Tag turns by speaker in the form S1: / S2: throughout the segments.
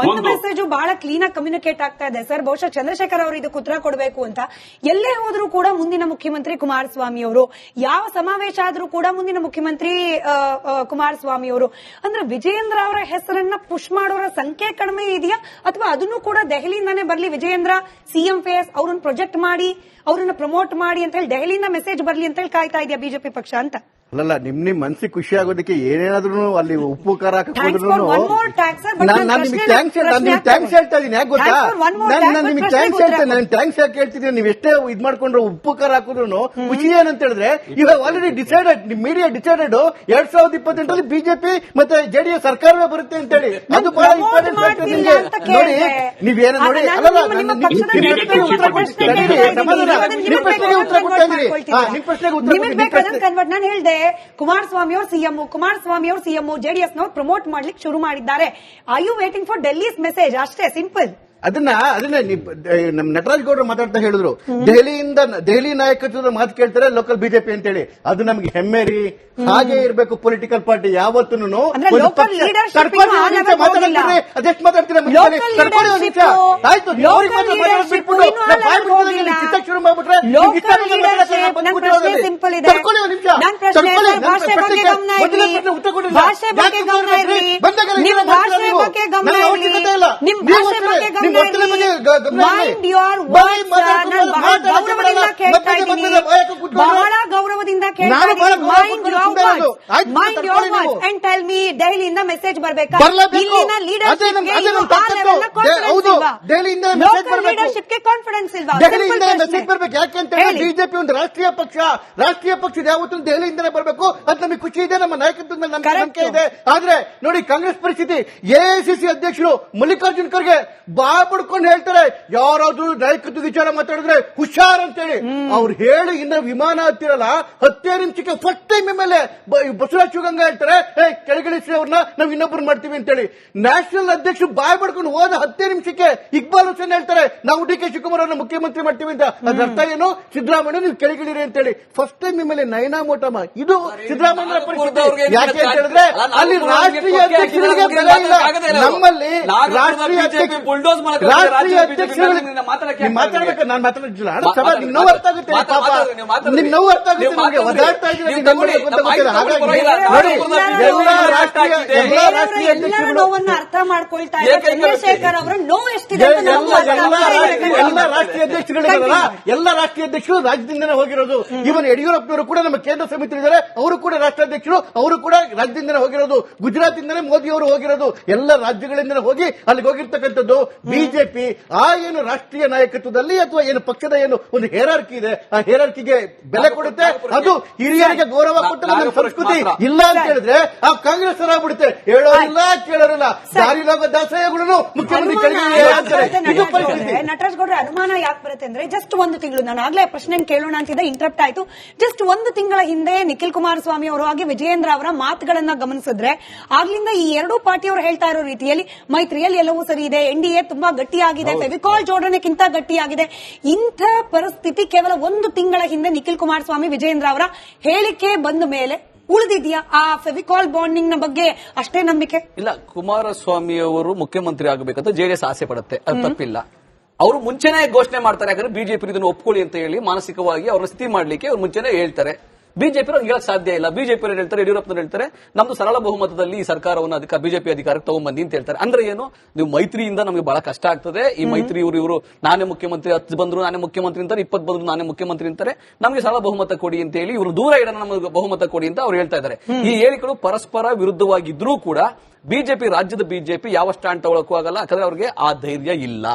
S1: ಒಂದು ಮೆಸೇಜ್ ಬಹಳ ಕ್ಲೀನ್ ಆಗಿ ಕಮ್ಯುನಿಕೇಟ್ ಆಗ್ತಾ ಇದೆ ಸರ್. ಬಹುಶಃ ಚಂದ್ರಶೇಖರ್ ಅವರು ಇದಕ್ಕೆ ಉತ್ತರ ಕೊಡಬೇಕು ಅಂತ. ಎಲ್ಲೇ ಹೋದ್ರೂ ಕೂಡ ಮುಂದಿನ ಮುಖ್ಯಮಂತ್ರಿ ಕುಮಾರಸ್ವಾಮಿ ಅವರು, ಯಾವ ಸಮಾವೇಶ ಆದ್ರೂ ಕೂಡ ಮುಂದಿನ ಮುಖ್ಯಮಂತ್ರಿ ಕುಮಾರಸ್ವಾಮಿ ಅವರು. ಅಂದ್ರೆ ವಿಜಯೇಂದ್ರ ಅವರ ಹೆಸರನ್ನ ಪುಷ್ ಮಾಡೋರ ಸಂಖ್ಯೆ ಕಡಿಮೆ ಇದೆಯಾ, ಅಥವಾ ಅದನ್ನು ಕೂಡ ದೆಹಲಿಯಿಂದಾನೇ ಬರ್ಲಿ, ವಿಜಯೇಂದ್ರ ಸಿಎಂ ಫೇಸ್, ಅವ್ರನ್ನ ಪ್ರೊಜೆಕ್ಟ್ ಮಾಡಿ, ಅವ್ರನ್ನ ಪ್ರಮೋಟ್ ಮಾಡಿ ಅಂತ ಹೇಳಿ ದೆಹಲಿಯಿಂದ ಮೆಸೇಜ್ ಬರ್ಲಿ ಅಂತ ಹೇಳಿ ಕಾಯ್ತಾ ಇದೆಯಾ ಬಿಜೆಪಿ ಪಕ್ಷ ಅಂತ?
S2: ಅಲ್ಲ, ನಿಮ್ ಮನಸ್ಸಿಗೆ ಖುಷಿ ಆಗೋದಕ್ಕೆ ಏನೇನಾದ್ರೂ ಅಲ್ಲಿ ಉಪ್ಪು ಖಾರ ಹಾಕಿದ್ರು ನಾನು ನಿಮ್ಗೆ ಥ್ಯಾಂಕ್ಸ್ ಹೇಳ್ತಾ ಇದೀನಿ. ಯಾಕೆ ಗೊತ್ತಾ, ನಾನು ನಿಮ್ಗೆ ಥ್ಯಾಂಕ್ಸ್ ಹೇಳ್ತೇನೆ. ನಾನು ಥ್ಯಾಂಕ್ಸ್ ಯಾಕೆ ಹೇಳ್ತಿದ್ದೀನಿ, ನೀವು ಎಷ್ಟೇ ಇದ್ ಮಾಡ್ಕೊಂಡ್ರು ಉಪ್ಪು ಖಾರ ಹಾಕಿದ್ರು ಖುಷಿ ಏನಂತ ಹೇಳಿದ್ರೆ, ಇವಾಗ already decided, media decided 2028 BJP ಮತ್ತೆ ಜೆಡಿಎಸ್ ಸರ್ಕಾರವೇ ಬರುತ್ತೆ ಅಂತ ಹೇಳಿ. ಅದು ಬಹಳ ಇಂಪಾರ್ಟೆಂಟ್ ನಿಮ್ಗೆ. ನೋಡಿ, ನೀವೇನು ನೋಡಿ, ನಿಮ್ ಪ್ರಶ್ನೆಗೆ ಉತ್ತರ ಕೊಡ್ತಾ ಇದ್ದೀರಿ. ನಿಮ್ ಪ್ರಶ್ನೆಗೆ ಉತ್ತರ
S1: ನಾನು ಹೇಳ್ದೆ, ಕುಮಾರಸ್ವಾಮಿ ಅವರು ಸಿಎಂ, ಜೆಡಿಎಸ್ ನವರು ಪ್ರಮೋಟ್ ಮಾಡ್ಲಿಕ್ಕೆ ಶುರು ಮಾಡಿದ್ದಾರೆ. I you waiting for Delhi's message? ಅಷ್ಟೇ, ಸಿಂಪಲ್.
S2: ಅದನ್ನ ನಮ್ ನಟರಾಜ್ ಗೌಡ್ರು ಮಾತಾಡ್ತಾ ಹೇಳಿದ್ರು, ದೆಹಲಿ ನಾಯಕತ್ವದ ಮಾತು ಕೇಳ್ತಾರೆ ಲೋಕಲ್ ಬಿಜೆಪಿ ಅಂತ ಹೇಳಿ. ಅದು ನಮ್ಗೆ ಹೆಮ್ಮೆ ರೀ. ಹಾಗೆ ಇರಬೇಕು ಪೊಲಿಟಿಕಲ್ ಪಾರ್ಟಿ ಯಾವತ್ತೂ. ಅದೆಷ್ಟು ಮಾತಾಡ್ತೀರಾ? ಆಯ್ತು, ಶುರು ಮಾಡ್ಬಿಟ್ರೆ
S1: ಬಹಳ ಗೌರವದಿಂದ ದೆಹಲಿಯಿಂದ ಮೆಸೇಜ್ ಬರಬೇಕಾ? ಲೀಡರ್ಶಿಪ್ಗೆ ಕಾನ್ಫಿಡೆನ್ಸ್ ಇಲ್ವಾ?
S2: ದೆಹಲಿಯಿಂದ ಮೆಸೇಜ್ ಬರ್ಬೇಕು. ಯಾಕೆಂತ ಬಿಜೆಪಿ ಒಂದು ರಾಷ್ಟ್ರೀಯ ಪಕ್ಷ ಯಾವತ್ತೂ ದೆಹಲಿಯಿಂದಲೇ ಬರಬೇಕು ಅಂತ ನಮಗೆ ಖುಷಿ ಇದೆ. ನಮ್ಮ ನಾಯಕತ್ವದ ಮೇಲೆ ನಮಗೆ ನಂಬಿಕೆ ಇದೆ. ಆದ್ರೆ ನೋಡಿ, ಕಾಂಗ್ರೆಸ್ ಪರಿಸ್ಥಿತಿ, ಎಐಸಿಸಿ ಅಧ್ಯಕ್ಷರು ಮಲ್ಲಿಕಾರ್ಜುನ್ ಖರ್ಗೆ ಬಾಯ್ ಪಡ್ಕೊಂಡು ಹೇಳ್ತಾರೆ, ಯಾರಾದ್ರೂ ನಾಯಕತ್ವ ವಿಚಾರ ಮಾತಾಡಿದ್ರೆ ಹುಷಾರ್ ಅಂತೇಳಿ. ಅವ್ರು ಹೇಳಿ ಇನ್ನ ವಿಮಾನ ಹತ್ತಿರಲ್ಲ 10 ನಿಮಿಷಕ್ಕೆ ಫಸ್ಟ್ ಟೈಮ್ ಮೇಲೆ ಬಸವರಾಜ ಶಿವಗಂಗಾ ಹೇಳ್ತಾರೆ, ಕೆಳಗಿಳಿಸಿ ಅವ್ರನ್ನ ನಾವು ಇನ್ನೊಬ್ರು ಮಾಡ್ತೀವಿ ಅಂತೇಳಿ. ನ್ಯಾಷನಲ್ ಅಧ್ಯಕ್ಷರು ಬಾಯ್ ಪಡ್ಕೊಂಡು ಹೋದ 10 ನಿಮಿಷಕ್ಕೆ ಇಕ್ಬಾಲ್ ಹುಸೇನ್ ಹೇಳ್ತಾರೆ, ನಾವು ಡಿ.ಕೆ. ಶಿವಕುಮಾರ್ ಅವ್ರನ್ನ ಮುಖ್ಯಮಂತ್ರಿ ಮಾಡ್ತೀವಿ ಅಂತ. ಅದ್ರ ಅರ್ಥ ಏನು? ಸಿದ್ದರಾಮಯ್ಯ ನೀವು ಕೆಳಗಿಳಿರಿ ಅಂತೇಳಿ ಫಸ್ಟ್ ಟೈಮ್ ಮೇಲೆ ನಯನಾ ಮೋಟಮ್ಮ. ಇದು ಸಿದ್ದರಾಮಯ್ಯ ಪರಿಸ್ಥಿತಿ. ಯಾಕೆ ಅಂತ ಹೇಳಿದ್ರೆ ಅಲ್ಲಿ ರಾಷ್ಟ್ರೀಯ ಅಧ್ಯಕ್ಷರಿಗೆ ಬೆಲೆ ಇಲ್ಲ. ನಮ್ಮಲ್ಲಿ ರಾಷ್ಟ್ರೀಯ ಅಧ್ಯಕ್ಷರಿಗೆ ಮಾತಾಡ್ಬೇಕು. ನಾನು ಮಾತಾಡಿಲ್ಲ, ನಿಮ್ ನೋವು ಅರ್ಥ ಆಗುತ್ತೆ, ಪಾಪ ನಿಮ್ ನೋವು ಅರ್ಥ ಆಗುತ್ತೆ. ನಿಮಗೆ ಒದಾಡ್ತಾ ಇದ್ರೆ
S1: ಎಲ್ಲರ ನೋವನ್ನ ಅರ್ಥ ಮಾಡ್ಕೊಳ್ತಾ ಇದ್ದಾರೆ. ಚಂದ್ರಶೇಖರ್ ಅವರ ನೋವು ಎಷ್ಟಿದೆ
S2: ಎಲ್ಲ ರಾಷ್ಟ್ರೀಯ ಅಧ್ಯಕ್ಷಗಳಿದಾರಲ್ಲ, ಎಲ್ಲ ರಾಷ್ಟ್ರೀಯ ಅಧ್ಯಕ್ಷರು ರಾಜ್ಯದಿಂದನೇ ಹೋಗಿರೋದು. ಇವನ್ ಯಡಿಯೂರಪ್ಪನವರು ಕೂಡ ನಮ್ಮ ಕೇಂದ್ರ ಸಮಿತಿ ಇದ್ದಾರೆ, ಅವರು ಕೂಡ ರಾಷ್ಟ್ರಾಧ್ಯಕ್ಷರು, ಅವರು ಕೂಡ ರಾಜ್ಯದಿಂದನೇ ಹೋಗಿರೋದು. ಗುಜರಾತ್ ಇಂದನೇ ಮೋದಿ ಅವರು ಹೋಗಿರೋದು. ಎಲ್ಲ ರಾಜ್ಯಗಳಿಂದನೇ ಹೋಗಿ ಅಲ್ಲಿಗೆ ಹೋಗಿರ್ತಕ್ಕಂಥದ್ದು. ಬಿಜೆಪಿ ಆ ಏನು ರಾಷ್ಟ್ರೀಯ ನಾಯಕತ್ವದಲ್ಲಿ ಅಥವಾ ಏನು ಪಕ್ಷದ ಏನು ಒಂದು ಹೇರಾರ್ಕಿ ಇದೆ, ಆ ಹೇರಾರ್ಕಿಗೆ ಬೆಲೆ ಕೊಡುತ್ತೆ. ಅದು ಹಿರಿಯರಿಗೆ ಗೌರವ ಕೊಟ್ಟು ನಮ್ಮ ಸಂಸ್ಕೃತಿ ಇಲ್ಲ ಅಂತ ಹೇಳಿದ್ರೆ ಆ ಕಾಂಗ್ರೆಸ್ ಆಗ್ಬಿಡುತ್ತೆ. ಹೇಳೋರಿಲ್ಲ, ಕೇಳೋರಿಲ್ಲ, ದಾರಿಲಾಗೋ ದಾಸಯ್ಯಗಳನ್ನು ಮುಖ್ಯಮಂತ್ರಿ
S1: ನಟರಾಜ್ ಗೌಡ್ರೆ ಅನುಮಾನ ಯಾಕೆ ಬರುತ್ತೆ ಅಂದ್ರೆ, ಜಸ್ಟ್ ಒಂದು ತಿಂಗಳು, ನಾನು ಆಗ್ಲೇ ಪ್ರಶ್ನೆ ಕೇಳೋಣ ಅಂತಿದ್ದೆ, ಇಂಟರಪ್ಟ್ ಆಯ್ತು. ಜಸ್ಟ್ ಒಂದು ತಿಂಗಳ ಹಿಂದೆ ನಿಖಿಲ್ ಕುಮಾರಸ್ವಾಮಿ ಅವರು ಹಾಗೆ ವಿಜಯೇಂದ್ರ ಅವರ ಮಾತುಗಳನ್ನ ಗಮನಿಸಿದ್ರೆ, ಆಗ್ಲಿಂದ ಈ ಎರಡೂ ಪಾರ್ಟಿಯವರು ಹೇಳ್ತಾ ಇರೋ ರೀತಿಯಲ್ಲಿ ಮೈತ್ರಿಯಲ್ಲಿ ಎಲ್ಲವೂ ಸರಿ ಇದೆ, ಎನ್ಡಿಎ ತುಂಬಾ ಗಟ್ಟಿಯಾಗಿದೆ, ಫೆವಿಕಾಲ್ ಜೋಡಣೆಗಿಂತ ಗಟ್ಟಿಯಾಗಿದೆ. ಇಂಥ ಪರಿಸ್ಥಿತಿ ಕೇವಲ ಒಂದು ತಿಂಗಳ ಹಿಂದೆ ನಿಖಿಲ್ ಕುಮಾರಸ್ವಾಮಿ ವಿಜಯೇಂದ್ರ ಅವರ ಹೇಳಿಕೆ ಬಂದ ಮೇಲೆ ಉಳಿದಿದೆಯಾ? ಆ ಫೆವಿಕಾಲ್ ಬಾಂಡಿಂಗ್ ನ ಬಗ್ಗೆ ಅಷ್ಟೇ ನಂಬಿಕೆ
S3: ಇಲ್ಲ. ಕುಮಾರಸ್ವಾಮಿ ಅವರು ಮುಖ್ಯಮಂತ್ರಿ ಆಗಬೇಕಂತ ಜೆಡಿಎಸ್ ಆಸೆ ಪಡುತ್ತೆ, ಅದು ತಪ್ಪಿಲ್ಲ. ಅವರು ಮುಂಚೆನೆ ಘೋಷಣೆ ಮಾಡ್ತಾರೆ, ಯಾಕಂದ್ರೆ ಬಿಜೆಪಿ ಇದನ್ನು ಒಪ್ಕೊಳ್ಳಿ ಅಂತ ಹೇಳಿ ಮಾನಸಿಕವಾಗಿ ಅವ್ರನ್ನ ಸ್ಥಿತಿ ಮಾಡ್ಲಿಕ್ಕೆ ಅವ್ರು ಮುಂಚೆನೆ ಹೇಳ್ತಾರೆ. ಬಿಜೆಪಿ ಹೇಳಕ್ ಸಾಧ್ಯ ಇಲ್ಲ. ಬಿಜೆಪಿ ಹೇಳ್ತಾರೆ, ಯಡಿಯೂರಪ್ಪನವ್ರು ಹೇಳ್ತಾರೆ, ನಮ್ದು ಸರಳ ಬಹುಮತದಲ್ಲಿ ಈ ಸರ್ಕಾರವನ್ನು ಬಿಜೆಪಿ ಅಧಿಕಾರಕ್ಕೆ ತಗೊಂಡ್ಬಂದಿ ಅಂತ ಹೇಳ್ತಾರೆ. ಅಂದ್ರೆ ಏನು, ನೀವು ಮೈತ್ರಿಯಿಂದ ನಮಗೆ ಬಹಳ ಕಷ್ಟ ಆಗ್ತದೆ. ಈ ಮೈತ್ರಿ ಇವರು ನಾನೇ ಮುಖ್ಯಮಂತ್ರಿ, 10 ಬಂದ್ರು ನಾನೇ ಮುಖ್ಯಮಂತ್ರಿ ಅಂತಾರೆ, 20 ಬಂದ್ರು ನಾನೇ ಮುಖ್ಯಮಂತ್ರಿ ಅಂತಾರೆ, ನಮಗೆ ಸರಳ ಬಹುಮತ ಕೊಡಿ ಅಂತ ಹೇಳಿ ಇವರು ದೂರ ಇಡೋಣ, ನಮಗೆ ಬಹುಮತ ಕೊಡಿ ಅಂತ ಅವ್ರು ಹೇಳ್ತಾ ಇದ್ದಾರೆ. ಈ ಹೇಳಿಕೆಗಳು ಪರಸ್ಪರ ವಿರುದ್ಧವಾಗಿದ್ರೂ ಕೂಡ ಬಿಜೆಪಿ, ರಾಜ್ಯದ ಬಿಜೆಪಿ ಯಾವ ಸ್ಟ್ಯಾಂಡ್ ತಗೊಳಕ್ಕೂ ಆಗಲ್ಲ. ಯಾಕಂದ್ರೆ ಅವ್ರಿಗೆ ಆ ಧೈರ್ಯ ಇಲ್ಲ,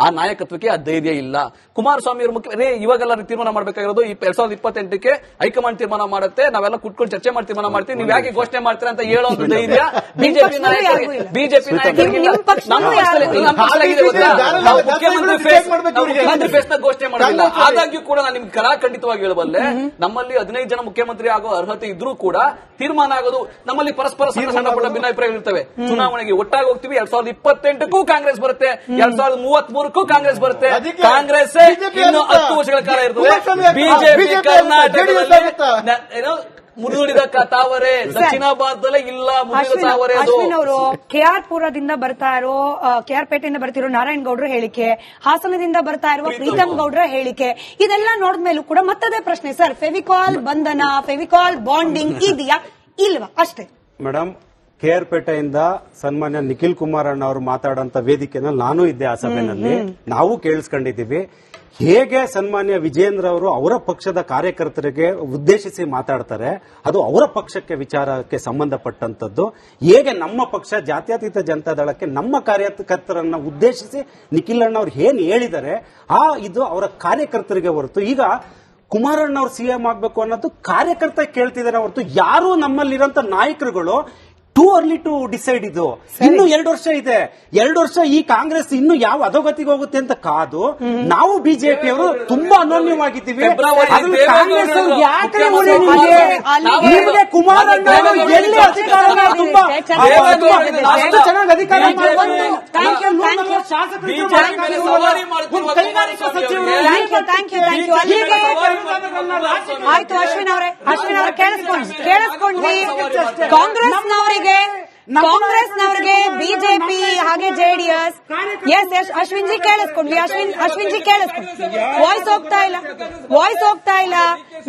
S3: ಆ ನಾಯಕತ್ವಕ್ಕೆ ಆ ಧೈರ್ಯ ಇಲ್ಲ. ಕುಮಾರಸ್ವಾಮಿ ಅವರು ಇವಾಗೆಲ್ಲ ತೀರ್ಮಾನ ಮಾಡಬೇಕಾಗಿರೋದು 2028ಕ್ಕೆ ಹೈಕಮಾಂಡ್ ತೀರ್ಮಾನ ಮಾಡುತ್ತೆ, ನಾವೆಲ್ಲ ಕುಟ್ಕೊಂಡು ಚರ್ಚೆ ಮಾಡಿ ತೀರ್ಮಾನ ಮಾಡ್ತೀವಿ, ನೀವು ಯಾಕೆ ಘೋಷಣೆ ಮಾಡ್ತೀರಾ ಅಂತ ಹೇಳೋ ಒಂದು ಧೈರ್ಯ ಬಿಜೆಪಿ ನಾಯಕರಿಗೆ ಮುಖ್ಯಮಂತ್ರಿ ಫೇಸ್ ನ ಘೋಷಣೆ ಮಾಡಲಿಲ್ಲ. ಆದಾಗ್ಯೂ ಕೂಡ ನಾನು ನಿಮ್ಗೆ ಕರಾಖಂಡಿತವಾಗಿ ಹೇಳಬಲ್ಲೆ, ನಮ್ಮಲ್ಲಿ 15 ಜನ ಮುಖ್ಯಮಂತ್ರಿ ಆಗೋ ಅರ್ಹತೆ ಇದ್ರೂ ಕೂಡ ತೀರ್ಮಾನ ಆಗೋದು ನಮ್ಮಲ್ಲಿ ಪರಸ್ಪರ ಸಣ್ಣ ಪುಟ್ಟ ಭಿನ್ನಾಭಿಪ್ರಾಯಗಳು ಇರ್ತವೆ. ಚುನಾವಣೆಗೆ ಒಟ್ಟಾಗಿ ಹೋಗ್ತೀವಿ. 2028ಕ್ಕೂ ಕಾಂಗ್ರೆಸ್ ಬರುತ್ತೆ, 2033ಕ್ಕೂ ಕಾಂಗ್ರೆಸ್ ಬರುತ್ತೆ. ಕಾಂಗ್ರೆಸ್ ಇನ್ನು 10 ವರ್ಷಗಳ ಕಾಲ ಇರ್ತದೆ. ಬಿಜೆಪಿ ಕರ್ನಾಟಕದಲ್ಲಿ ಮುದುಡಿದ ತಾವರೆ ದಕ್ಷಿಣ ಭಾರತದಲ್ಲೇ ಇಲ್ಲ ಮುದುಡಿದ ತಾವರೆ ಅದು.
S1: ಅಶ್ವಿನ್ ಅವರು KR ಪುರದಿಂದ ಬರ್ತಾ ಇರೋ KR ಪೇಟೆಯಿಂದ ಬರ್ತಿರೋ ನಾರಾಯಣ್ ಗೌಡ್ರ ಹೇಳಿಕೆ, ಹಾಸನದಿಂದ ಬರ್ತಾ ಇರುವ ಪ್ರೀತಮ್ ಗೌಡ್ರ ಹೇಳಿಕೆ, ಇದೆಲ್ಲ ನೋಡಿದ್ಮೇಲೂ ಕೂಡ ಮತ್ತದೇ ಪ್ರಶ್ನೆ ಸರ್, ಫೆವಿಕಾಲ್ ಬಂಧನ, ಫೆವಿಕಾಲ್ ಬಾಂಡಿಂಗ್ ಇದೆಯಾ ಇಲ್ವಾ ಅಷ್ಟೇ.
S4: ಮೇಡಮ್, KR ಪೇಟೆಯಿಂದ ಸನ್ಮಾನ್ಯ ನಿಖಿಲ್ ಕುಮಾರಣ್ಣ ಅವರು ಮಾತಾಡೋಂತ ವೇದಿಕೆನಲ್ಲಿ ನಾನು ಇದ್ದೆ, ಆ ಸಭೆಯಲ್ಲಿ ನಾವು ಕೇಳಿಸ್ಕೊಂಡಿದ್ದೀವಿ. ಹೇಗೆ ಸನ್ಮಾನ್ಯ ವಿಜಯೇಂದ್ರ ಅವರು ಅವರ ಪಕ್ಷದ ಕಾರ್ಯಕರ್ತರಿಗೆ ಉದ್ದೇಶಿಸಿ ಮಾತಾಡ್ತಾರೆ, ಅದು ಅವರ ಪಕ್ಷಕ್ಕೆ ವಿಚಾರಕ್ಕೆ ಸಂಬಂಧಪಟ್ಟಂತದ್ದು. ಹೇಗೆ ನಮ್ಮ ಪಕ್ಷ ಜಾತ್ಯತೀತ ಜನತಾದಳಕ್ಕೆ ನಮ್ಮ ಕಾರ್ಯಕರ್ತರನ್ನ ಉದ್ದೇಶಿಸಿ ನಿಖಿಲ್ ಅಣ್ಣ ಅವ್ರು ಏನ್ ಹೇಳಿದ್ದಾರೆ, ಇದು ಅವರ ಕಾರ್ಯಕರ್ತರಿಗೆ ಹೊರತು ಈಗ ಕುಮಾರಣ್ಣ ಅವ್ರು ಸಿಎಂ ಆಗ್ಬೇಕು ಅನ್ನೋದು ಕಾರ್ಯಕರ್ತ ಕೇಳ್ತಿದ್ದಾರೆ ಹೊರತು ಯಾರು ನಮ್ಮಲ್ಲಿರೋಂತ ನಾಯಕರುಗಳು ಟೂ ಅರ್ಲಿ ಟು ಡಿಸೈಡ್. ಇದು ಇನ್ನು 2 ವರ್ಷ ಇದೆ. 2 ವರ್ಷ ಈ ಕಾಂಗ್ರೆಸ್ ಇನ್ನು ಯಾವ ಅಧೋಗತಿಗೆ ಹೋಗುತ್ತೆ ಅಂತ ಕಾದು ನಾವು ಬಿಜೆಪಿ ಅವರು ತುಂಬಾ ಅನನ್ಯವಾಗಿದ್ದೀವಿ. ಕಾಂಗ್ರೆಸ್ ಅವ್ರು ಯಾಕೆ ನಿಮಗೆ ಕುಮಾರಣ್ಣ ಅವರು ಎಲ್ಲಿ ಅಧಿಕಾರನ ತುಂಬಾ ಅಷ್ಟು ಚೆನ್ನಾಗಿ ಅಧಿಕಾರ
S1: ಆಯ್ತು ಅಶ್ವಿನ್ ಅವರೇ ಕೇಳಿಸ್ಕೊಂಡ್ವಿ. ಕಾಂಗ್ರೆಸ್ನವರಿಗೆ ಬಿಜೆಪಿ ಹಾಗೆ ಜೆಡಿಎಸ್ ಎಸ್ ಅಶ್ವಿನ್ ಜಿ ಕೇಳಿಸ್ಕೊಂಡ್ವಿ. ಅಶ್ವಿನ್ ಜಿ ಕೇಳಿಸ್ಕೊಂಡ್ವಿ. ವಾಯ್ಸ್ ಹೋಗ್ತಾ ಇಲ್ಲ.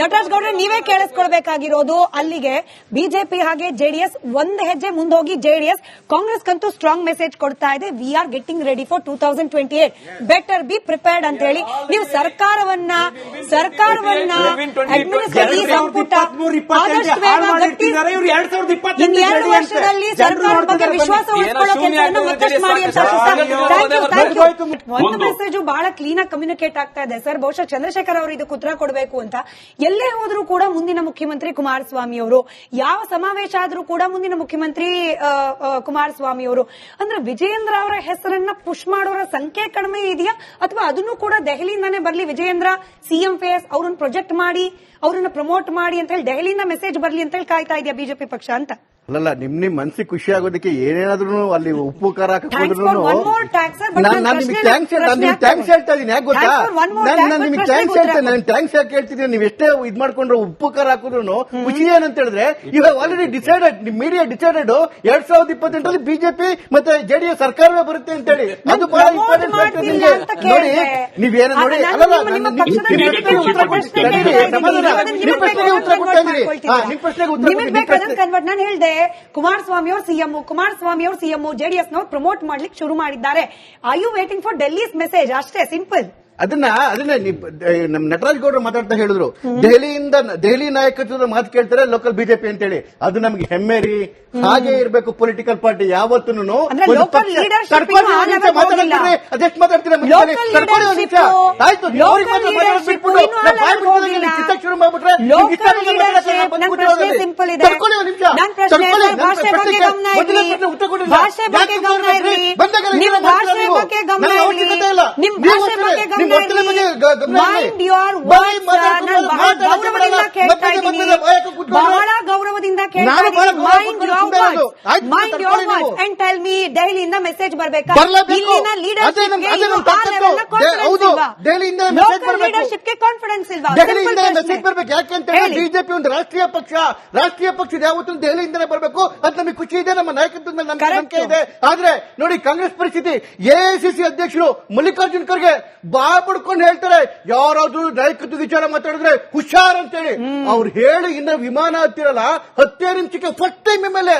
S1: ನಟರಾಜ್ ಗೌಡ್ರೆ ನೀವೇ ಕೇಳಿಸ್ಕೊಳ್ಬೇಕಾಗಿರೋದು. ಅಲ್ಲಿಗೆ ಬಿಜೆಪಿ ಹಾಗೆ ಜೆಡಿಎಸ್ ಒಂದ್ ಹೆಜ್ಜೆ ಮುಂದೋಗಿ ಜೆಡಿಎಸ್ ಕಾಂಗ್ರೆಸ್ಗಂತೂ ಸ್ಟ್ರಾಂಗ್ ಮೆಸೇಜ್ ಕೊಡ್ತಾ ಇದೆ, we are getting ready for 2028, better be prepared ಅಂತ ಹೇಳಿ. ನೀವು ಸರ್ಕಾರವನ್ನ ಅಡ್ಮಿನಿಸ್ಟ್ರೇಟಿವ್ ಸಂಪುಟ ಆದಷ್ಟು ಬೇಗ ಇನ್ನೆರಡು ವರ್ಷದಲ್ಲಿ ಸರ್ಕಾರದ ಬಗ್ಗೆ ವಿಶ್ವಾಸ ಉಳಿಸಿಕೊಳ್ಳೋ ಕೆಲಸವನ್ನು ಮತ್ತಷ್ಟು ಮಾಡಿ ಅಂತ. ಒಂದು ಮೆಸೇಜ್ ಬಹಳ ಕ್ಲೀನ್ ಆಗಿ ಕಮ್ಯುನಿಕೇಟ್ ಆಗ್ತಾ ಇದೆ ಸರ್. ಬಹುಶಃ ಚಂದ್ರಶೇಖರ್ ಅವರು ಇದಕ್ಕೆ ಉತ್ತರ ಕೊಡಬೇಕು ಅಂತ. ಎಲ್ಲೇ ಹೋದ್ರೂ ಕೂಡ ಮುಂದಿನ ಮುಖ್ಯಮಂತ್ರಿ ಕುಮಾರಸ್ವಾಮಿ ಅವರು, ಯಾವ ಸಮಾವೇಶ ಆದ್ರೂ ಕೂಡ ಮುಂದಿನ ಮುಖ್ಯಮಂತ್ರಿ ಕುಮಾರಸ್ವಾಮಿ ಅವರು ಅಂದ್ರೆ ವಿಜಯೇಂದ್ರ ಅವರ ಹೆಸರನ್ನ ಪುಷ್ ಮಾಡೋರ ಸಂಖ್ಯೆ ಕಡಿಮೆ ಇದೆಯಾ, ಅಥವಾ ಅದನ್ನು ಕೂಡ ದೆಹಲಿಯಿಂದಾನೇ ಬರ್ಲಿ, ವಿಜಯೇಂದ್ರ ಸಿಎಂ ಫೇಸ್, ಅವ್ರನ್ನ ಪ್ರೊಜೆಕ್ಟ್ ಮಾಡಿ, ಅವ್ರನ್ನ ಪ್ರಮೋಟ್ ಮಾಡಿ ಅಂತ ಹೇಳಿ ದೆಹಲಿಯಿಂದ ಮೆಸೇಜ್ ಬರ್ಲಿ ಅಂತ ಹೇಳಿ ಕಾಯ್ತಾ ಇದೆಯಾ ಬಿಜೆಪಿ ಪಕ್ಷ ಅಂತ?
S2: ಅಲ್ಲ, ನಿಮ್ ಮನಸ್ಸಿಗೆ ಖುಷಿ ಆಗೋದಕ್ಕೆ ಏನೇನಾದ್ರೂ ಅಲ್ಲಿ ಉಪ್ಪು ಖಾರ ಹಾಕಿದ್ರು ನಾನು ನಿಮ್ಗೆ ಥ್ಯಾಂಕ್ಸ್ ಹೇಳ್ತಾ ಇದೀನಿ. ಯಾಕೆ ಗೊತ್ತಾ, ನಾನು ನಿಮ್ಗೆ ಥ್ಯಾಂಕ್ಸ್ ಹೇಳ್ತೇನೆ. ನಾನು ಥ್ಯಾಂಕ್ಸ್ ಯಾಕೆ ಹೇಳ್ತಿದ್ದೀನಿ, ನೀವು ಎಷ್ಟೇ ಇದ್ ಮಾಡ್ಕೊಂಡ್ರು ಉಪ್ಪು ಖಾರ ಹಾಕಿದ್ರು ಖುಷಿ ಏನಂತ ಹೇಳಿದ್ರೆ, ಇವಾಗ already decided, media decided 2028 BJP ಮತ್ತೆ ಜೆಡಿಎಸ್ ಸರ್ಕಾರವೇ ಬರುತ್ತೆ ಅಂತ ಹೇಳಿ. ಅದು ಬಹಳ ಇಂಪಾರ್ಟೆಂಟ್ ನಿಮ್ಗೆ. ನೋಡಿ ನೀವೇನು ನೋಡಿ, ನಿಮ್ ಪ್ರಶ್ನೆಗೆ ಉತ್ತರ ಕೊಡ್ತಾ ಇದ್ದೀರಿ. ನಿಮ್ ಪ್ರಶ್ನೆಗೆ ಉತ್ತರ
S1: ನಾನು ಹೇಳ್ದೆ ಕುಮಾರಸ್ವಾಮಿ ಅವರು ಸಿಎಂ ಜೆಡಿಎಸ್ ನವರು ಪ್ರಮೋಟ್ ಮಾಡ್ಲಿಕ್ಕೆ ಶುರು ಮಾಡಿದ್ದಾರೆ. I you waiting for Delhi's message? ಅಷ್ಟೇ, ಸಿಂಪಲ್.
S2: ಅದನ್ನ ನಮ್ ನಟರಾಜ್ ಗೌಡ್ರು ಮಾತಾಡ್ತಾ ಹೇಳಿದ್ರು, ದೆಹಲಿ ನಾಯಕತ್ವದ ಮಾತು ಕೇಳ್ತಾರೆ ಲೋಕಲ್ ಬಿಜೆಪಿ ಅಂತ ಹೇಳಿ. ಅದು ನಮ್ಗೆ ಹೆಮ್ಮೆ ರೀ. ಹಾಗೆ ಇರಬೇಕು ಪೊಲಿಟಿಕಲ್ ಪಾರ್ಟಿ ಯಾವತ್ತೂ. ಅದೆಷ್ಟು ಮಾತಾಡ್ತೀರಾ? ಆಯ್ತು, ಶುರು ಮಾಡ್ಬಿಟ್ರೆ
S1: ಬಹಳ ಗೌರವದಿಂದ ದೆಹಲಿಯಿಂದ ಮೆಸೇಜ್ ಬರಬೇಕಾ? ಇಲ್ಲಿನ ಲೀಡರ್ಶಿಪ್ಗೆ ಕಾನ್ಫಿಡೆನ್ಸ್ ಇಲ್ವಾ?
S2: ದೆಹಲಿಯಿಂದ ಮೆಸೇಜ್ ಬರ್ಬೇಕು. ಯಾಕೆಂತ ಬಿಜೆಪಿ ಒಂದು ರಾಷ್ಟ್ರೀಯ ಪಕ್ಷ ಯಾವತ್ತೂ ದೆಹಲಿಯಿಂದಲೇ ಬರಬೇಕು ಅಂತ ನಮಗೆ ಖುಷಿ ಇದೆ. ನಮ್ಮ ನಾಯಕತ್ವದ ಮೇಲೆ ನಮ್ಗೆ ನಂಬಿಕೆ ಇದೆ. ಆದ್ರೆ ನೋಡಿ ಕಾಂಗ್ರೆಸ್ ಪರಿಸ್ಥಿತಿ, ಎಐಸಿಸಿ ಅಧ್ಯಕ್ಷರು ಮಲ್ಲಿಕಾರ್ಜುನ್ ಖರ್ಗೆ ಬಾಯ್ ಪಡ್ಕೊಂಡು ಹೇಳ್ತಾರೆ, ಯಾರಾದ್ರೂ ನಾಯಕತ್ವ ವಿಚಾರ ಮಾತಾಡಿದ್ರೆ ಹುಷಾರ್ ಅಂತೇಳಿ. ಅವ್ರು ಹೇಳಿ ಇನ್ನ ವಿಮಾನ ಹತ್ತಿರಲ್ಲ 10 ನಿಮಿಷಕ್ಕೆ ಫಸ್ಟ್ ಟೈಮ್ ಮೇಲೆ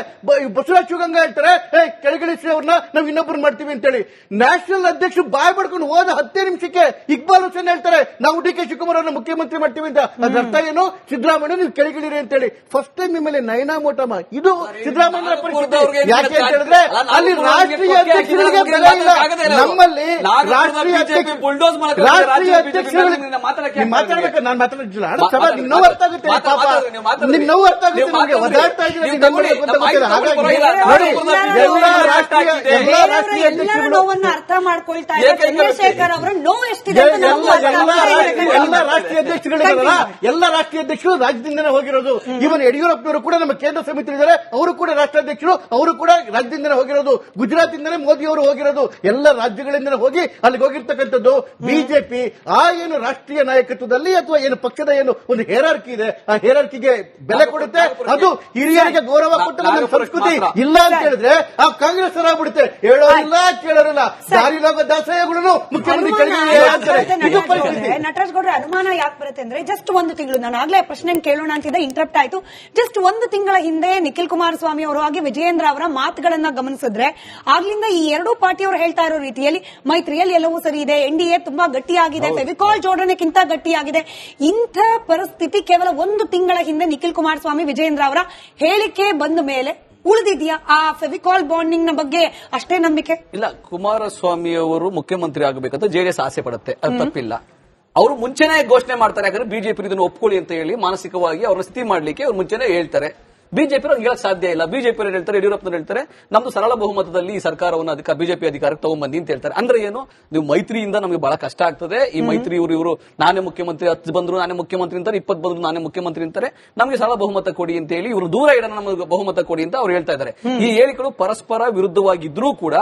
S2: ಬಸವರಾಜ ಶಿವಗಂಗ ಹೇಳ್ತಾರೆ, ಕೆಳಗಿಳಿಸಿ ಅವ್ರನ್ನ ನಾವು ಇನ್ನೊಬ್ರು ಮಾಡ್ತೀವಿ ಅಂತೇಳಿ. ನ್ಯಾಷನಲ್ ಅಧ್ಯಕ್ಷರು ಬಾಯ್ ಪಡ್ಕೊಂಡು ಹೋದ 10 ನಿಮಿಷಕ್ಕೆ ಇಕ್ಬಾಲ್ ಹುಸೇನ್ ಹೇಳ್ತಾರೆ, ನಾವು DK ಶಿವಕುಮಾರ್ ಅವ್ರನ್ನ ಮುಖ್ಯಮಂತ್ರಿ ಮಾಡ್ತೀವಿ ಅಂತ. ಅದ್ರ ಅರ್ಥ ಏನು? ಸಿದ್ದರಾಮಯ್ಯ ನೀವು ಕೆಳಗಿಳಿರಿ ಅಂತೇಳಿ ಫಸ್ಟ್ ಟೈಮ್ ಮೇಲೆ ನಯನಾ ಮೋಟಮ್ಮ. ಇದು ಸಿದ್ದರಾಮಯ್ಯ ಪರಿಸ್ಥಿತಿ. ಯಾಕೆ ಅಂತ ಹೇಳಿದ್ರೆ ಅಲ್ಲಿ ರಾಷ್ಟ್ರೀಯ ಅಧ್ಯಕ್ಷರಿಗೆ ಬೆಲೆ ಇಲ್ಲ. ನಮ್ಮಲ್ಲಿ ರಾಷ್ಟ್ರೀಯ ಅಧ್ಯಕ್ಷರಿಗೆ ಮಾತಾಡ್ಬೇಕು. ನಾನು ಮಾತಾಡಿಲ್ಲ, ನಿಮ್ ನೋವು ಅರ್ಥ ಆಗುತ್ತೆ ಪಾಪ, ನಿಮ್ ನೋವು ಅರ್ಥ ಆಗುತ್ತೆ. ನಿಮಗೆ ಒದಾಡ್ತಾ ಇದ್ರೆ
S1: ಎಲ್ಲರ ನೋವನ್ನ ಅರ್ಥ ಮಾಡ್ಕೊಳ್ತಾ ಇದ್ದಾರೆ. ಚಂದ್ರಶೇಖರ್ ಅವರ ನೋವು ಎಷ್ಟಿದೆ
S2: ಎಲ್ಲ ರಾಷ್ಟ್ರೀಯ ಅಧ್ಯಕ್ಷಗಳಿದಾರಲ್ಲ, ಎಲ್ಲ ರಾಷ್ಟ್ರೀಯ ಅಧ್ಯಕ್ಷರು ರಾಜ್ಯದಿಂದನೇ ಹೋಗಿರೋದು. ಇವನ್ ಯಡಿಯೂರಪ್ಪನವರು ಕೂಡ ನಮ್ಮ ಕೇಂದ್ರ ಸಮಿತಿ ಇದ್ದಾರೆ, ಅವರು ಕೂಡ ರಾಷ್ಟ್ರಾಧ್ಯಕ್ಷರು, ಅವರು ಕೂಡ ರಾಜ್ಯದಿಂದನೇ ಹೋಗಿರೋದು. ಗುಜರಾತ್ ಇಂದನೇ ಮೋದಿ ಅವರು ಹೋಗಿರೋದು. ಎಲ್ಲ ರಾಜ್ಯಗಳಿಂದ ಹೋಗಿ ಅಲ್ಲಿಗೆ ಹೋಗಿರ್ತಕ್ಕಂಥದ್ದು. ಬಿಜೆಪಿ ಆ ಏನು ರಾಷ್ಟ್ರೀಯ ನಾಯಕತ್ವದಲ್ಲಿ ಅಥವಾ ಏನು ಪಕ್ಷದ ಏನು ಒಂದು ಹೇರಾರ್ಕಿ ಇದೆ, ಆ ಹೇರಾರ್ಕಿಗೆ ಬೆಲೆ ಕೊಡುತ್ತೆ. ಅದು ಹಿರಿಯರಿಗೆ ಗೌರವ ಕೊಟ್ಟು ನಮ್ಮ ಸಂಸ್ಕೃತಿ ಇಲ್ಲ ಅಂತ ಹೇಳಿದ್ರೆ ಆ ಕಾಂಗ್ರೆಸ್ ಆಗ್ಬಿಡುತ್ತೆ. ಹೇಳೋರಿಲ್ಲ ಕೇಳೋರಿಲ್ಲ, ದಾರಿಲೋಗ ದಾಸಯ್ಯಗಳನ್ನು ಮುಖ್ಯಮಂತ್ರಿ ಇದು ಪರಿಸ್ಥಿತಿ.
S1: ನಟರಾಜ್ ಗೌಡ್ರೆ ಅನುಮಾನ ಯಾಕೆ ಬರುತ್ತೆ ಅಂದ್ರೆ ಜಸ್ಟ್ ಒಂದು ತಿಂಗಳು, ನಾನು ಆಗ್ಲೇ ಪ್ರಶ್ನೆ ಕೇಳೋಣ ಅಂತಿದ್ದೆ, ಇಂಟರಪ್ಟ್ ಆಯ್ತು. ಜಸ್ಟ್ ಒಂದು ತಿಂಗಳ ಹಿಂದೆ ನಿಖಿಲ್ ಕುಮಾರಸ್ವಾಮಿ ಅವರು ಹಾಗೆ ವಿಜಯೇಂದ್ರ ಅವರ ಮಾತುಗಳನ್ನ ಗಮನಿಸಿದ್ರೆ ಆಗ್ಲಿಂದ ಈ ಎರಡೂ ಪಾರ್ಟಿಯವರು ಹೇಳ್ತಾ ಇರೋ ರೀತಿಯಲ್ಲಿ ಮೈತ್ರಿಯಲ್ಲಿ ಎಲ್ಲವೂ ಸರಿ ಇದೆ, ಎನ್ಡಿಎ ತುಂಬಾ ಗಟ್ಟಿಯಾಗಿದೆ, ಫೆವಿಕಾಲ್ ಜೋಡಣೆಗಿಂತ ಗಟ್ಟಿಯಾಗಿದೆ. ಇಂಥ ಪರಿಸ್ಥಿತಿ ಕೇವಲ ಒಂದು ತಿಂಗಳ ಹಿಂದೆ ನಿಖಿಲ್ ಕುಮಾರಸ್ವಾಮಿ ವಿಜಯೇಂದ್ರ ಅವರ ಹೇಳಿಕೆ ಬಂದ ಮೇಲೆ ಉಳಿದಿದ್ಯಾ? ಆ ಫೆವಿಕಾಲ್ ಬಾಂಡಿಂಗ್ ನ ಬಗ್ಗೆ ಅಷ್ಟೇ ನಂಬಿಕೆ
S3: ಇಲ್ಲ. ಕುಮಾರಸ್ವಾಮಿ ಅವರು ಮುಖ್ಯಮಂತ್ರಿ ಆಗಬೇಕಂತ ಜೆಡಿಎಸ್ ಆಸೆ ಪಡುತ್ತೆ, ಅದು ತಪ್ಪಿಲ್ಲ. ಅವರು ಮುಂಚೆನೆ ಘೋಷಣೆ ಮಾಡ್ತಾರೆ, ಯಾಕಂದ್ರೆ ಬಿಜೆಪಿ ಇದನ್ನು ಒಪ್ಕೊಳ್ಳಿ ಅಂತ ಹೇಳಿ ಮಾನಸಿಕವಾಗಿ ಅವ್ರನ್ನ ಸ್ಥಿತಿ ಮಾಡ್ಲಿಕ್ಕೆ ಅವ್ರು ಮುಂಚೆನೆ ಹೇಳ್ತಾರೆ. ಬಿಜೆಪಿ ಹೇಳಕ್ ಸಾಧ್ಯ ಇಲ್ಲ. ಬಿಜೆಪಿ ಹೇಳ್ತಾರೆ, ಯಡಿಯೂರಪ್ಪನವ್ರು ಹೇಳ್ತಾರೆ, ನಮ್ದು ಸರಳ ಬಹುಮತದಲ್ಲಿ ಈ ಸರ್ಕಾರವನ್ನು ಬಿಜೆಪಿ ಅಧಿಕಾರಕ್ಕೆ ತಗೊಂಡ್ಬಂದಿ ಅಂತ ಹೇಳ್ತಾರೆ. ಅಂದ್ರೆ ಏನು, ನೀವು ಮೈತ್ರಿಯಿಂದ ನಮಗೆ ಬಹಳ ಕಷ್ಟ ಆಗ್ತದೆ, ಈ ಮೈತ್ರಿ ಇವರು ನಾನೇ ಮುಖ್ಯಮಂತ್ರಿ, 10 ಬಂದ್ರು ನಾನೇ ಮುಖ್ಯಮಂತ್ರಿ ಅಂತಾರೆ, 20 ಬಂದ್ರು ನಾನೇ ಮುಖ್ಯಮಂತ್ರಿ ಅಂತಾರೆ, ನಮಗೆ ಸರಳ ಬಹುಮತ ಕೊಡಿ ಅಂತ ಹೇಳಿ ಇವರು ದೂರ ಇಡೋಣ, ನಮಗೆ ಬಹುಮತ ಕೊಡಿ ಅಂತ ಅವ್ರು ಹೇಳ್ತಾ ಇದ್ದಾರೆ. ಈ ಹೇಳಿಕೆಗಳು ಪರಸ್ಪರ ವಿರುದ್ಧವಾಗಿದ್ರೂ ಕೂಡ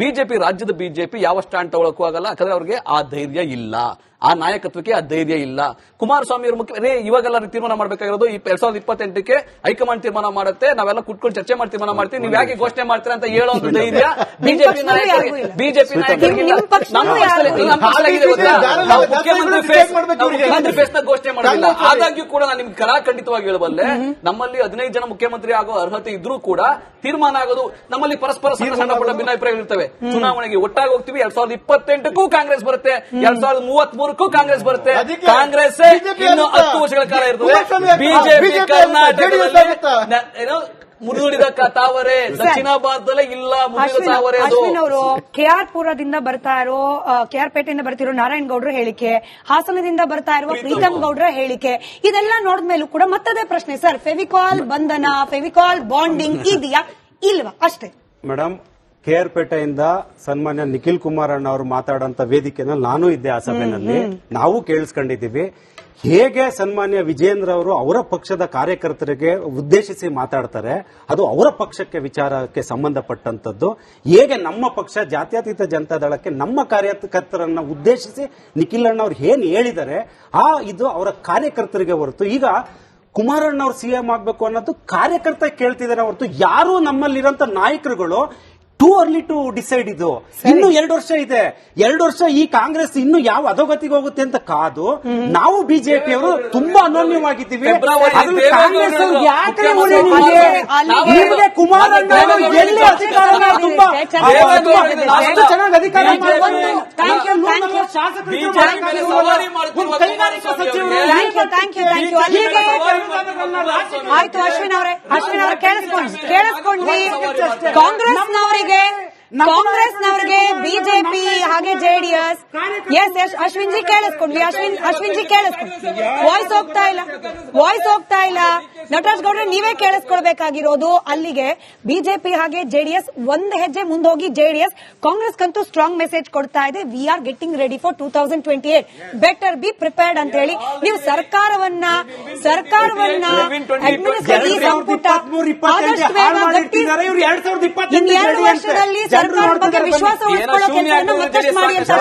S3: ಬಿಜೆಪಿ, ರಾಜ್ಯದ ಬಿಜೆಪಿ ಯಾವ ಸ್ಟ್ಯಾಂಡ್ ತಗೊಳಕ್ಕೂ ಆಗಲ್ಲ, ಯಾಕಂದ್ರೆ ಅವ್ರಿಗೆ ಆ ಧೈರ್ಯ ಇಲ್ಲ, ಆ ನಾಯಕತ್ವಕ್ಕೆ ಆ ಧೈರ್ಯ ಇಲ್ಲ. ಕುಮಾರಸ್ವಾಮಿ ಅವರು ಇವಾಗೆಲ್ಲ ತೀರ್ಮಾನ ಮಾಡಬೇಕಾಗಿರೋದು 2028ಕ್ಕೆ ಹೈಕಮಾಂಡ್ ತೀರ್ಮಾನ ಮಾಡುತ್ತೆ, ನಾವೆಲ್ಲ ಕುಟ್ಕೊಂಡು ಚರ್ಚೆ ಮಾಡಿ ತೀರ್ಮಾನ ಮಾಡ್ತೀವಿ, ನೀವು ಯಾಕೆ ಘೋಷಣೆ ಮಾಡ್ತೀರಾ ಅಂತ ಹೇಳೋ ಒಂದು ಧೈರ್ಯ ಬಿಜೆಪಿ ನಾಯಕರಿಗೆ, ಬಿಜೆಪಿ ನಾಯಕರಿಗೆ ಮುಖ್ಯಮಂತ್ರಿ ಫೇಸ್ ನ ಘೋಷಣೆ ಮಾಡಿಲ್ಲ. ಆದಾಗ್ಯೂ ಕೂಡ ನಾನು ನಿಮ್ಗೆ ಕರಾಖಂಡಿತವಾಗಿ ಹೇಳಬಲ್ಲೆ, ನಮ್ಮಲ್ಲಿ 15 ಜನ ಮುಖ್ಯಮಂತ್ರಿ ಆಗೋ ಅರ್ಹತೆ ಇದ್ರೂ ಕೂಡ ತೀರ್ಮಾನ ಆಗೋದು ನಮ್ಮಲ್ಲಿ ಪರಸ್ಪರ ಸಣ್ಣ ಪುಟ್ಟ ಭಿನ್ನಾಭಿಪ್ರಾಯಗಳು ಇರ್ತವೆ. ಚುನಾವಣೆಗೆ ಒಟ್ಟಾಗಿ ಹೋಗ್ತೀವಿ, 2028ಕ್ಕೂ ಕಾಂಗ್ರೆಸ್ ಬರುತ್ತೆ, 2033ಕ್ಕೂ ಕಾಂಗ್ರೆಸ್ ಬರುತ್ತೆ. ಕಾಂಗ್ರೆಸ್ ಇನ್ನು 10 ವರ್ಷಗಳ ಕಾಲ ಇರ್ತದೆ. ಬಿಜೆಪಿ ಕರ್ನಾಟಕದಲ್ಲಿ ಏನೋ ಮುರಿದುಡಿದ ತಾವರೆ, ದಕ್ಷಿಣ ಭಾರತದಲ್ಲೇ ಇಲ್ಲ ಮುರಿದ ತಾವರೆ.
S1: ಅಶ್ವಿನ್ ಅವರು ಕೆಆರ್ ಪುರದಿಂದ ಬರ್ತಾ ಇರೋ, ಕೆಆರ್ ಪೇಟೆಯಿಂದ ಬರ್ತಿರೋ ನಾರಾಯಣ್ ಗೌಡ್ರ ಹೇಳಿಕೆ, ಹಾಸನದಿಂದ ಬರ್ತಾ ಇರುವ ಪ್ರೀತಮ್ ಗೌಡ್ರ ಹೇಳಿಕೆ, ಇದೆಲ್ಲ ನೋಡಿದ್ಮೇಲೂ ಕೂಡ ಮತ್ತದೇ ಪ್ರಶ್ನೆ, ಸರ್ ಫೆವಿಕಾಲ್ ಬಂಧನ, ಫೆವಿಕಾಲ್ ಬಾಂಡಿಂಗ್ ಇದೆಯಾ ಇಲ್ವಾ? ಅಷ್ಟೇ
S4: ಮೇಡಮ್. ಕೆಆರ್ ಪೇಟೆಯಿಂದ ಸನ್ಮಾನ್ಯ ನಿಖಿಲ್ ಕುಮಾರಣ್ಣ ಅವರು ಮಾತಾಡೋಂತ ವೇದಿಕೆನಲ್ಲಿ ನಾನು ಇದ್ದೆ, ಆ ಸಭೆಯಲ್ಲಿ ನಾವು ಕೇಳಿಸ್ಕೊಂಡಿದ್ದೀವಿ. ಹೇಗೆ ಸನ್ಮಾನ್ಯ ವಿಜಯೇಂದ್ರ ಅವರು ಅವರ ಪಕ್ಷದ ಕಾರ್ಯಕರ್ತರಿಗೆ ಉದ್ದೇಶಿಸಿ ಮಾತಾಡ್ತಾರೆ, ಅದು ಅವರ ಪಕ್ಷಕ್ಕೆ ವಿಚಾರಕ್ಕೆ ಸಂಬಂಧಪಟ್ಟಂತದ್ದು. ಹೇಗೆ ನಮ್ಮ ಪಕ್ಷ ಜಾತ್ಯತೀತ ಜನತಾದಳಕ್ಕೆ ನಮ್ಮ ಕಾರ್ಯಕರ್ತರನ್ನ ಉದ್ದೇಶಿಸಿ ನಿಖಿಲ್ ಅಣ್ಣ ಅವ್ರು ಏನ್ ಹೇಳಿದ್ದಾರೆ, ಇದು ಅವರ ಕಾರ್ಯಕರ್ತರಿಗೆ ಹೊರತು, ಈಗ ಕುಮಾರಣ್ಣ ಅವ್ರು ಸಿಎಂ ಆಗ್ಬೇಕು ಅನ್ನೋದು ಕಾರ್ಯಕರ್ತ ಕೇಳ್ತಿದ್ದಾರೆ ಹೊರತು ಯಾರು ನಮ್ಮಲ್ಲಿರೋಂತ ನಾಯಕರುಗಳು ಟೂ ಅರ್ಲಿ ಟು ಡಿಸೈಡ್. ಇದು ಇನ್ನು 2 ವರ್ಷ ಇದೆ, 2 ವರ್ಷ ಈ ಕಾಂಗ್ರೆಸ್ ಇನ್ನು ಯಾವ ಅಧೋಗತಿಗೆ ಹೋಗುತ್ತೆ ಅಂತ ಕಾದು ನಾವು ಬಿಜೆಪಿ ಅವರು ತುಂಬಾ ಅನನ್ಯವಾಗಿದ್ದೀವಿ. ಕಾಂಗ್ರೆಸ್ ಅವ್ರು ಯಾಕೆ ನಿಮಗೆ ಕುಮಾರಣ್ಣ ಎಲ್ಲಿ ಅಧಿಕಾರ ತುಂಬಾ ಅಷ್ಟು ಚೆನ್ನಾಗಿ ಅಧಿಕಾರ
S1: ಆಯ್ತು. ಅಶ್ವಿನ್ ಅವರೇ ಕೇಳಿಸ್ಕೊಂಡ್ವಿ. ಕಾಂಗ್ರೆಸ್ನವರಿಗೆ ಬಿಜೆಪಿ ಹಾಗೆ ಜೆಡಿಎಸ್, ಎಸ್ ಅಶ್ವಿನ್ ಜಿ ಕೇಳಿಸ್ಕೊಂಡ್ವಿ, ಅಶ್ವಿನ್ ಜಿ ಕೇಳಿಸ್ಕೊಂಡ್ವಿ. ವಾಯ್ಸ್ ಹೋಗ್ತಾ ಇಲ್ಲ. ನಟರಾಜ್ ಗೌಡ್ರೆ ನೀವೇ ಕೇಳಿಸ್ಕೊಳ್ಬೇಕಾಗಿರೋದು. ಅಲ್ಲಿಗೆ ಬಿಜೆಪಿ ಹಾಗೆ ಜೆಡಿಎಸ್ ಒಂದು ಹೆಜ್ಜೆ ಮುಂದೋಗಿ ಜೆಡಿಎಸ್ ಕಾಂಗ್ರೆಸ್ಗಂತೂ ಸ್ಟ್ರಾಂಗ್ ಮೆಸೇಜ್ ಕೊಡ್ತಾ ಇದೆ, we are getting ready for 2028, better be prepared ಅಂತ ಹೇಳಿ. ನೀವು ಸರ್ಕಾರವನ್ನ ಅಡ್ಮಿನಿಸ್ಟ್ರೇಟಿವ್ ಸಂಪುಟ ಆದಷ್ಟು ಬೇಗ ಗಟ್ಟಿ, 2 ವರ್ಷದಲ್ಲಿ ಸರ್ಕಾರದ ಬಗ್ಗೆ ವಿಶ್ವಾಸ ಉಳಿಸಿಕೊಳ್ಳೋ ಕೆಲಸವನ್ನು ಮತ್ತಷ್ಟು ಮಾಡಿ ಅಂತ.